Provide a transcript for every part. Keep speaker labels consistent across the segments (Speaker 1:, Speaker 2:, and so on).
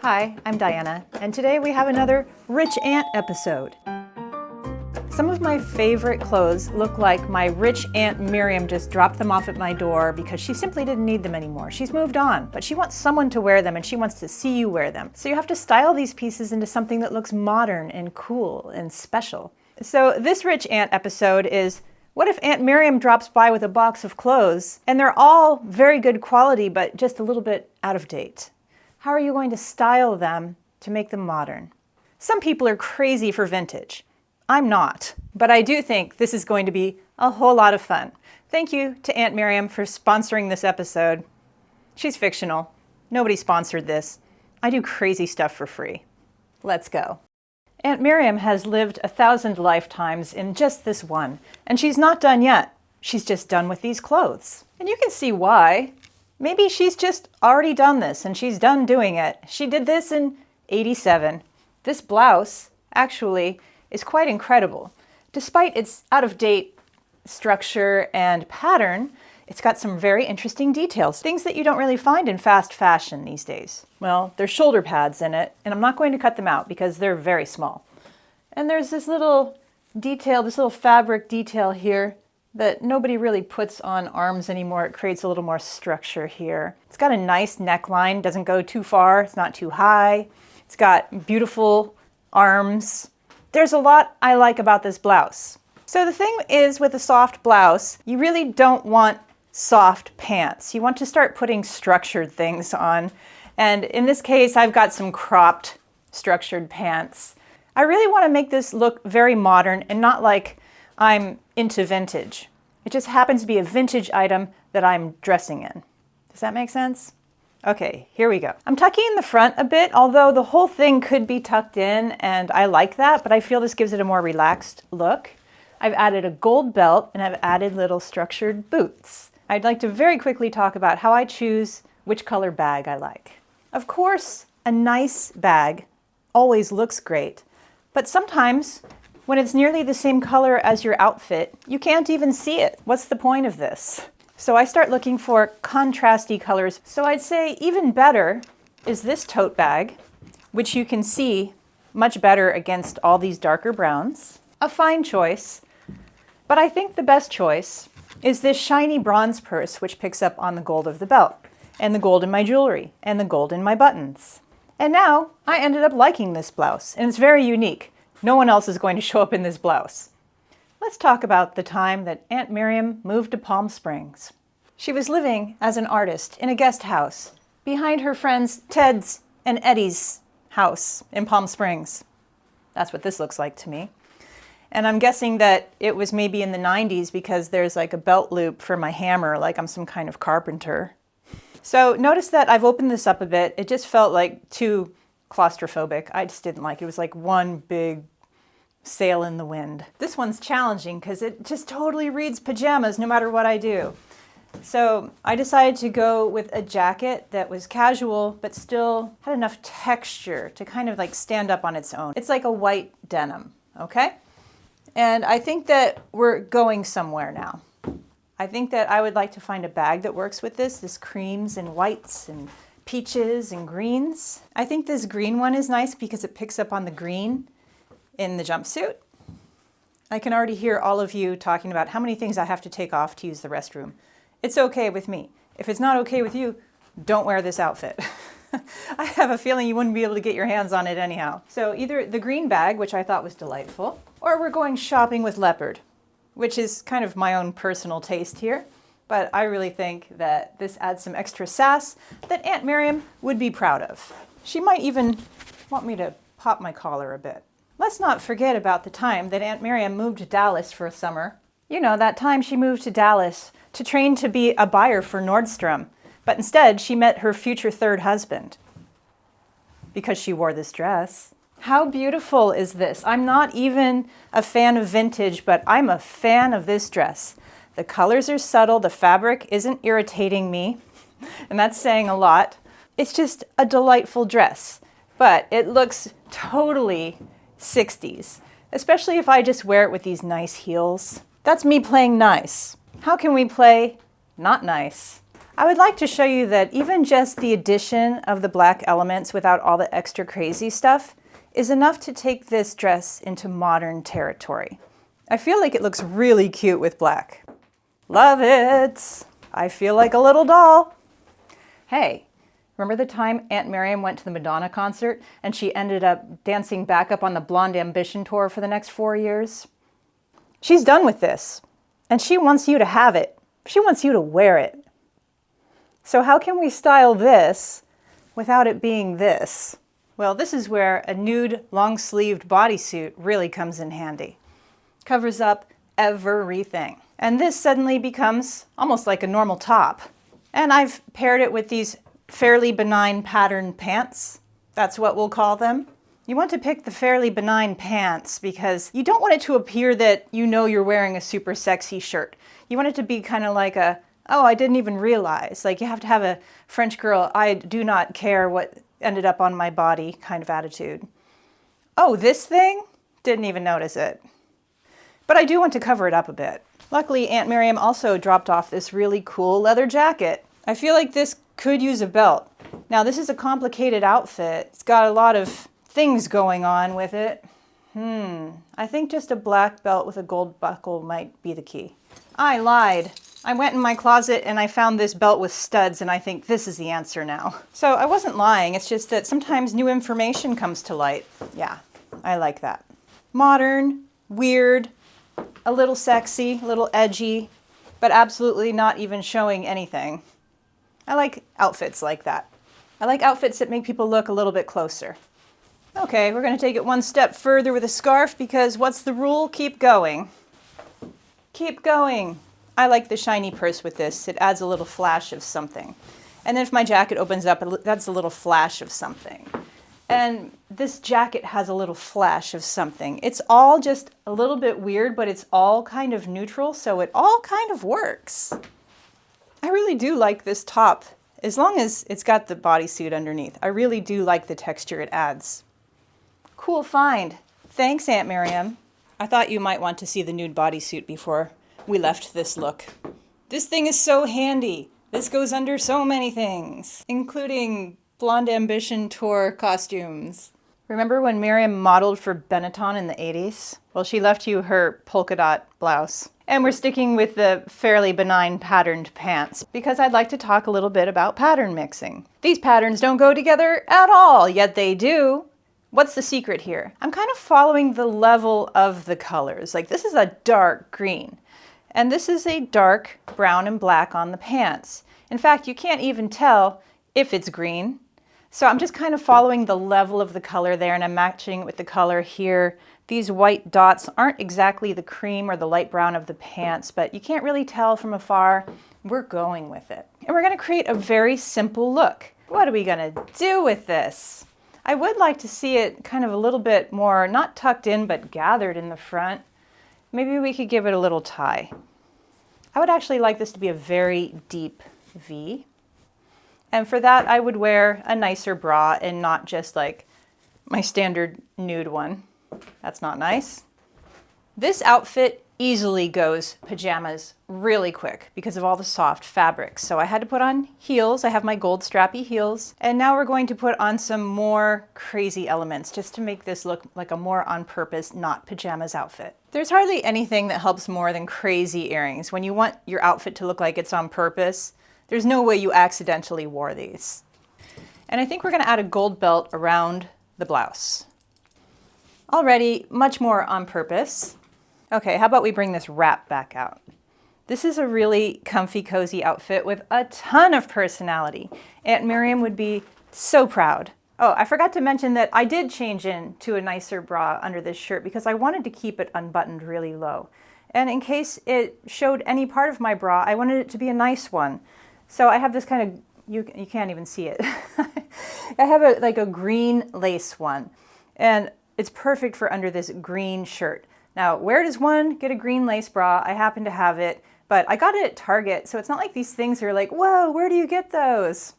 Speaker 1: Hi, I'm Diana, and today we have another Rich Aunt episode. Some of my favorite clothes look like my rich Aunt Miriam just dropped them off at my door because she simply didn't need them anymore. She's moved on, but she wants someone to wear them and she wants to see you wear them. So you have to style these pieces into something that looks modern and cool and special. So this Rich Aunt episode is, what if Aunt Miriam drops by with a box of clothes and they're all very good quality but just a little bit out of date? How are you going to style them to make them modern? Some people are crazy for vintage. I'm not, but I do think this is going to be a whole lot of fun. Thank you to Aunt Miriam for sponsoring this episode. She's fictional. Nobody sponsored this. I do crazy stuff for free. Let's go. Aunt Miriam has lived 1,000 lifetimes in just this one, and she's not done yet. She's just done with these clothes. And you can see why. Maybe she's just already done this and she's done doing it. She did this in '87. This blouse, actually, is quite incredible. Despite its out-of-date structure and pattern, it's got some very interesting details, things that you don't really find in fast fashion these days. Well, there's shoulder pads in it, and I'm not going to cut them out because they're very small. And there's this little detail, this little fabric detail here that nobody really puts on arms anymore. It creates a little more structure here. It's got a nice neckline, doesn't go too far, it's not too high. It's got beautiful arms. There's a lot I like about this blouse. So the thing is, with a soft blouse, you really don't want soft pants. You want to start putting structured things on. And in this case, I've got some cropped structured pants. I really want to make this look very modern and not like I'm into vintage. It just happens to be a vintage item that I'm dressing in. Does that make sense? Okay, here we go. I'm tucking in the front a bit, although the whole thing could be tucked in, and I like that, but I feel this gives it a more relaxed look. I've added a gold belt, and I've added little structured boots. I'd like to very quickly talk about how I choose which color bag I like. Of course, a nice bag always looks great, but sometimes when it's nearly the same color as your outfit, you can't even see it. What's the point of this? So I start looking for contrasty colors. So I'd say even better is this tote bag, which you can see much better against all these darker browns. A fine choice, but I think the best choice is this shiny bronze purse, which picks up on the gold of the belt, and the gold in my jewelry, and the gold in my buttons. And now I ended up liking this blouse, and it's very unique. No one else is going to show up in this blouse. Let's talk about the time that Aunt Miriam moved to Palm Springs. She was living as an artist in a guest house behind her friends Ted's and Eddie's house in Palm Springs. That's what this looks like to me. And I'm guessing that it was maybe in the 90s because there's like a belt loop for my hammer, like I'm some kind of carpenter. So notice that I've opened this up a bit. It just felt like too claustrophobic. I just didn't like it. It was like one big sail in the wind. This one's challenging because it just totally reads pajamas no matter what I do. So I decided to go with a jacket that was casual but still had enough texture to kind of like stand up on its own. It's like a white denim, okay? And I think that we're going somewhere now. I think that I would like to find a bag that works with this creams and whites and peaches and greens. I think this green one is nice because it picks up on the green in the jumpsuit. I can already hear all of you talking about how many things I have to take off to use the restroom. It's okay with me. If it's not okay with you, don't wear this outfit. I have a feeling you wouldn't be able to get your hands on it anyhow. So either the green bag, which I thought was delightful, or we're going shopping with leopard, which is kind of my own personal taste here. But I really think that this adds some extra sass that Aunt Miriam would be proud of. She might even want me to pop my collar a bit. Let's not forget about the time that Aunt Miriam moved to Dallas for a summer. You know, that time she moved to Dallas to train to be a buyer for Nordstrom, but instead she met her future third husband because she wore this dress. How beautiful is this? I'm not even a fan of vintage, but I'm a fan of this dress. The colors are subtle, the fabric isn't irritating me, and that's saying a lot. It's just a delightful dress, but it looks totally 60s, especially if I just wear it with these nice heels. That's me playing nice. How can we play not nice? I would like to show you that even just the addition of the black elements without all the extra crazy stuff is enough to take this dress into modern territory. I feel like it looks really cute with black. Love it! I feel like a little doll. Hey, remember the time Aunt Miriam went to the Madonna concert and she ended up dancing back up on the Blonde Ambition tour for the next 4 years? She's done with this, and she wants you to have it. She wants you to wear it. So how can we style this without it being this? Well, this is where a nude long-sleeved bodysuit really comes in handy. Covers up everything. And this suddenly becomes almost like a normal top. And I've paired it with these fairly benign patterned pants. That's what we'll call them. You want to pick the fairly benign pants because you don't want it to appear that you know you're wearing a super sexy shirt. You want it to be kind of like a, oh, I didn't even realize. Like you have to have a French girl, I do not care what ended up on my body kind of attitude. Oh, this thing? Didn't even notice it. But I do want to cover it up a bit. Luckily, Aunt Miriam also dropped off this really cool leather jacket. I feel like this could use a belt. Now, this is a complicated outfit. It's got a lot of things going on with it. I think just a black belt with a gold buckle might be the key. I lied. I went in my closet and I found this belt with studs, and I think this is the answer now. So I wasn't lying, it's just that sometimes new information comes to light. Yeah, I like that. Modern, weird, a little sexy, a little edgy, but absolutely not even showing anything. I like outfits like that. I like outfits that make people look a little bit closer. Okay, we're gonna take it one step further with a scarf because what's the rule? Keep going. Keep going. I like the shiny purse with this. It adds a little flash of something. And then if my jacket opens up, that's a little flash of something. And this jacket has a little flash of something. It's all just a little bit weird, but it's all kind of neutral, so it all kind of works. I really do like this top, as long as it's got the bodysuit underneath. I really do like the texture it adds. Cool find. Thanks, Aunt Miriam. I thought you might want to see the nude bodysuit before we left this look. This thing is so handy. This goes under so many things, including Blonde Ambition tour costumes. Remember when Miriam modeled for Benetton in the 80s? Well, she left you her polka dot blouse. And we're sticking with the fairly benign patterned pants because I'd like to talk a little bit about pattern mixing. These patterns don't go together at all, yet they do. What's the secret here? I'm kind of following the level of the colors. Like this is a dark green, and this is a dark brown and black on the pants. In fact, you can't even tell if it's green. So I'm just kind of following the level of the color there, and I'm matching it with the color here. These white dots aren't exactly the cream or the light brown of the pants, but you can't really tell from afar. We're going with it. And we're gonna create a very simple look. What are we gonna do with this? I would like to see it kind of a little bit more, not tucked in, but gathered in the front. Maybe we could give it a little tie. I would actually like this to be a very deep V. And for that, I would wear a nicer bra and not just like my standard nude one. That's not nice. This outfit easily goes pajamas really quick because of all the soft fabrics. So I had to put on heels. I have my gold strappy heels. And now we're going to put on some more crazy elements just to make this look like a more on purpose, not pajamas outfit. There's hardly anything that helps more than crazy earrings. When you want your outfit to look like it's on purpose, there's no way you accidentally wore these. And I think we're gonna add a gold belt around the blouse. Already much more on purpose. Okay, how about we bring this wrap back out? This is a really comfy, cozy outfit with a ton of personality. Aunt Miriam would be so proud. Oh, I forgot to mention that I did change into a nicer bra under this shirt because I wanted to keep it unbuttoned really low. And in case it showed any part of my bra, I wanted it to be a nice one. So I have this kind of, you can't even see it. I have like a green lace one. And it's perfect for under this green shirt. Now, where does one get a green lace bra? I happen to have it, but I got it at Target, so it's not like these things are like, whoa, where do you get those?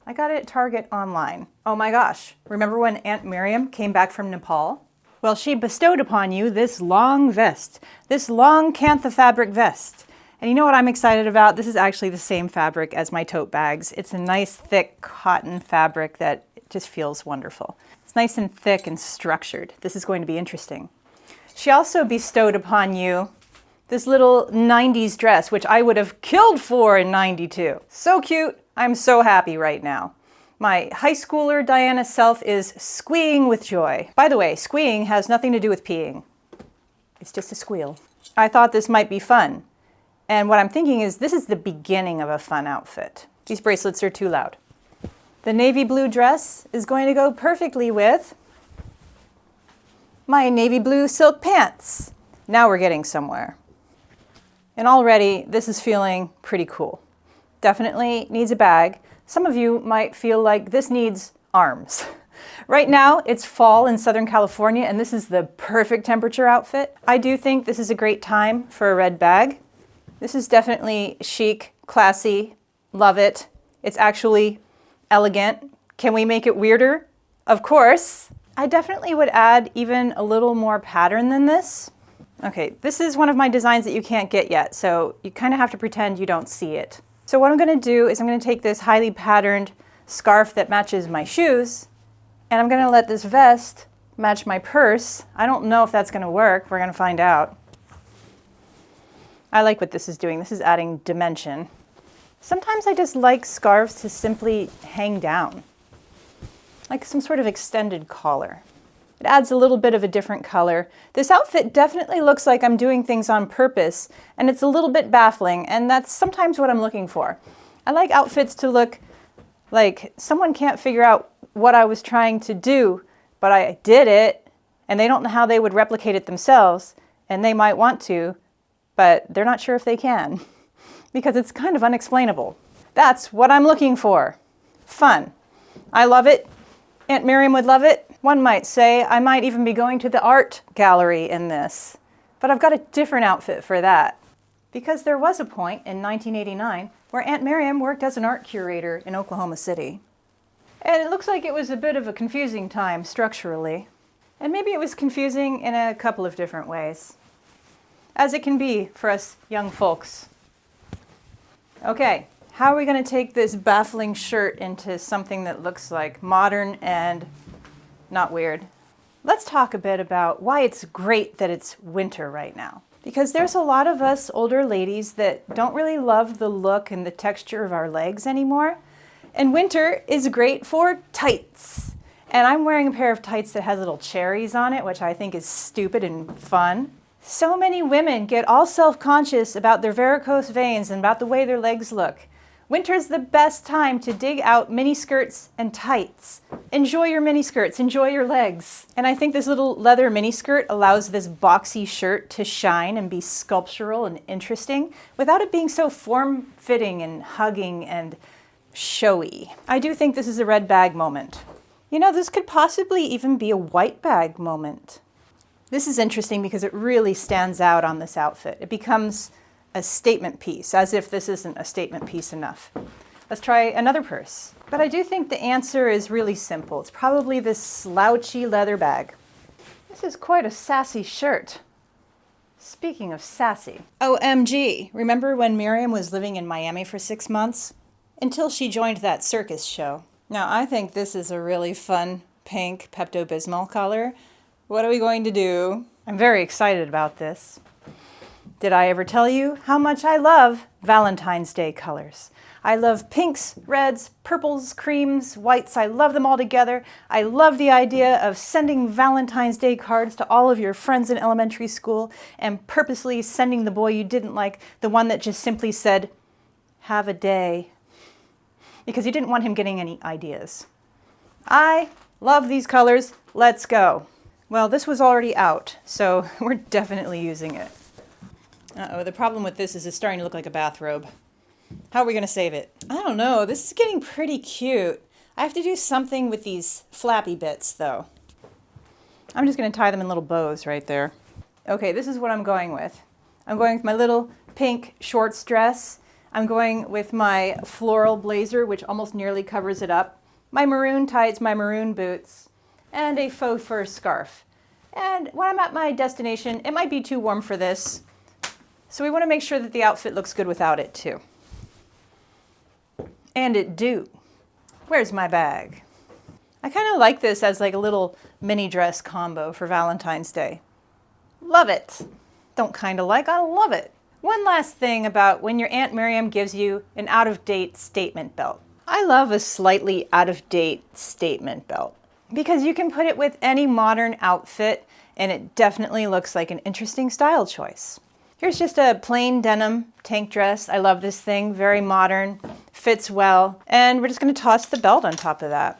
Speaker 1: I got it at Target online. Oh my gosh, remember when Aunt Miriam came back from Nepal? Well, she bestowed upon you this long vest, this long cantha fabric vest. And you know what I'm excited about? This is actually the same fabric as my tote bags. It's a nice thick cotton fabric that just feels wonderful. It's nice and thick and structured. This is going to be interesting. She also bestowed upon you this little 90s dress, which I would have killed for in 92. So cute. I'm so happy right now. My high schooler Diana self is squeeing with joy. By the way, squeeing has nothing to do with peeing. It's just a squeal. I thought this might be fun. And what I'm thinking is this is the beginning of a fun outfit. These bracelets are too loud. The navy blue dress is going to go perfectly with my navy blue silk pants. Now we're getting somewhere. And already this is feeling pretty cool. Definitely needs a bag. Some of you might feel like this needs arms. Right now it's fall in Southern California and this is the perfect temperature outfit. I do think this is a great time for a red bag. This is definitely chic, classy, love it. It's actually elegant. Can we make it weirder? Of course. I definitely would add even a little more pattern than this. Okay, this is one of my designs that you can't get yet, so you kind of have to pretend you don't see it. So what I'm going to do is I'm going to take this highly patterned scarf that matches my shoes, and I'm going to let this vest match my purse. I don't know if that's going to work. We're going to find out. I like what this is doing. This is adding dimension. Sometimes I just like scarves to simply hang down, like some sort of extended collar. It adds a little bit of a different color. This outfit definitely looks like I'm doing things on purpose, and it's a little bit baffling, and that's sometimes what I'm looking for. I like outfits to look like someone can't figure out what I was trying to do, but I did it, and they don't know how they would replicate it themselves, and they might want to, but they're not sure if they can, because it's kind of unexplainable. That's what I'm looking for. Fun. I love it. Aunt Miriam would love it. One might say I might even be going to the art gallery in this, but I've got a different outfit for that. Because there was a point in 1989 where Aunt Miriam worked as an art curator in Oklahoma City. And it looks like it was a bit of a confusing time structurally. And maybe it was confusing in a couple of different ways, as it can be for us young folks. Okay, how are we going to take this baffling shirt into something that looks like modern and not weird? Let's talk a bit about why it's great that it's winter right now. Because there's a lot of us older ladies that don't really love the look and the texture of our legs anymore. And winter is great for tights. And I'm wearing a pair of tights that has little cherries on it, which I think is stupid and fun. So many women get all self-conscious about their varicose veins and about the way their legs look. Winter's the best time to dig out miniskirts and tights. Enjoy your miniskirts, enjoy your legs. And I think this little leather miniskirt allows this boxy shirt to shine and be sculptural and interesting without it being so form-fitting and hugging and showy. I do think this is a red bag moment. You know, this could possibly even be a white bag moment. This is interesting because it really stands out on this outfit. It becomes a statement piece, as if this isn't a statement piece enough. Let's try another purse. But I do think the answer is really simple. It's probably this slouchy leather bag. This is quite a sassy shirt. Speaking of sassy. OMG, remember when Miriam was living in Miami for 6 months? Until she joined that circus show. Now I think this is a really fun pink Pepto-Bismol color. What are we going to do? I'm very excited about this. Did I ever tell you how much I love Valentine's Day colors? I love pinks, reds, purples, creams, whites. I love them all together. I love the idea of sending Valentine's Day cards to all of your friends in elementary school and purposely sending the boy you didn't like, the one that just simply said, "Have a day," because you didn't want him getting any ideas. I love these colors. Let's go. Well, this was already out, so we're definitely using it. Uh-oh, the problem with this is it's starting to look like a bathrobe. How are we going to save it? I don't know. This is getting pretty cute. I have to do something with these flappy bits, though. I'm just going to tie them in little bows right there. Okay, this is what I'm going with. I'm going with my little pink shorts dress. I'm going with my floral blazer, which almost nearly covers it up, my maroon tights, my maroon boots, and a faux fur scarf. And when I'm at my destination, it might be too warm for this, So we want to make sure that the outfit looks good without it too. And it do. Where's my bag? I kind of like this as like a little mini dress combo for Valentine's Day. Love it. Don't kind of like, I love it. One last thing about when your Aunt Miriam gives you an out-of-date statement belt. I love a slightly out-of-date statement belt because you can put it with any modern outfit and it definitely looks like an interesting style choice. Here's just a plain denim tank dress. I love this thing, very modern, fits well, and we're just going to toss the belt on top of that.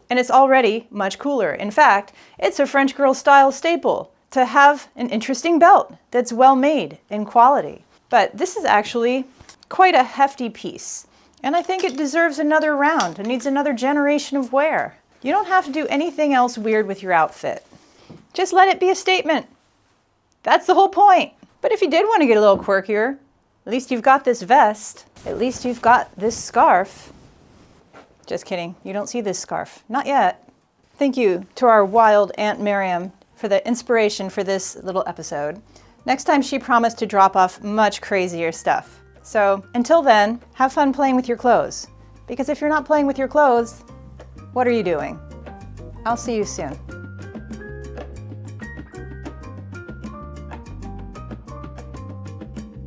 Speaker 1: And it's already much cooler. In fact, it's a French girl style staple to have an interesting belt that's well made in quality. But this is actually quite a hefty piece, and I think it deserves another round. It needs another generation of wear. You don't have to do anything else weird with your outfit. Just let it be a statement. That's the whole point. But if you did want to get a little quirkier, at least you've got this vest. At least you've got this scarf. Just kidding, you don't see this scarf. Not yet. Thank you to our wild Aunt Miriam for the inspiration for this little episode. Next time she promised to drop off much crazier stuff. So until then, have fun playing with your clothes. Because if you're not playing with your clothes, what are you doing? I'll see you soon.